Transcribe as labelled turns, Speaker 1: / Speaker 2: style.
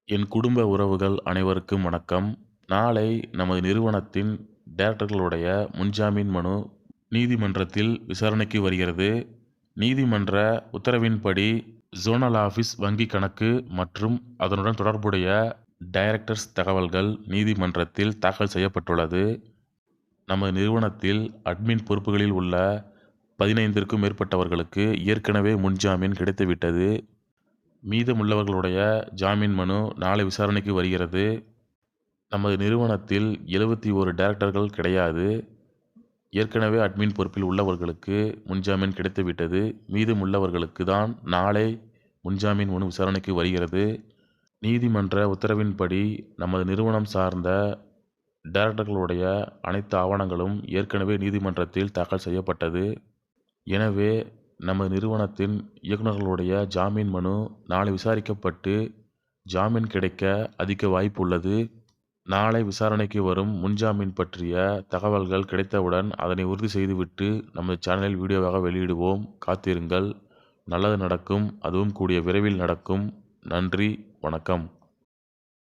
Speaker 1: என் குடும்ப உறவுகள் அனைவருக்கும் வணக்கம். நாளை நமது நிறுவனத்தின் டைரக்டர்களுடைய முன்ஜாமீன் மனு நீதிமன்றத்தில் விசாரணைக்கு வருகிறது. நீதிமன்ற உத்தரவின்படி ஜோனல் ஆபீஸ் வங்கி கணக்கு மற்றும் அதனுடன் தொடர்புடைய டைரக்டர்ஸ் தகவல்கள் நீதிமன்றத்தில் தாக்கல் செய்யப்பட்டுள்ளது. நமது நிறுவனத்தில் அட்மின் பொறுப்புகளில் உள்ள 15க்கும் மேற்பட்டவர்களுக்கு ஏற்கனவே முன்ஜாமீன் கிடைத்துவிட்டது. மீதமுள்ளவர்களுடைய ஜாமீன் மனு நாளை விசாரணைக்கு வருகிறது. நமது நிறுவனத்தில் 71 டைரக்டர்கள் கிடையாது. ஏற்கனவே அட்மின் பொறுப்பில் உள்ளவர்களுக்கு முன்ஜாமீன் கிடைத்துவிட்டது. மீதமுள்ளவர்களுக்கு தான் நாளை முன்ஜாமீன் மனு விசாரணைக்கு வருகிறது. நீதிமன்ற உத்தரவின்படி நமது நிறுவனம் சார்ந்த டைரக்டர்களுடைய அனைத்து ஆவணங்களும் ஏற்கனவே நீதிமன்றத்தில் தாக்கல் செய்யப்பட்டது. எனவே நமது நிறுவனத்தின் இயக்குநர்களுடைய ஜாமீன் மனு நாளை விசாரிக்கப்பட்டு ஜாமீன் கிடைக்க அதிக வாய்ப்பு உள்ளது. நாளை விசாரணைக்கு வரும் முன்ஜாமீன் பற்றிய தகவல்கள் கிடைத்தவுடன் அதனை உறுதி செய்துவிட்டு நமது சேனலில் வீடியோவாக வெளியிடுவோம். காத்திருங்கள். நல்லது நடக்கும். அதுவும் கூடிய விரைவில் நடக்கும். நன்றி. வணக்கம்.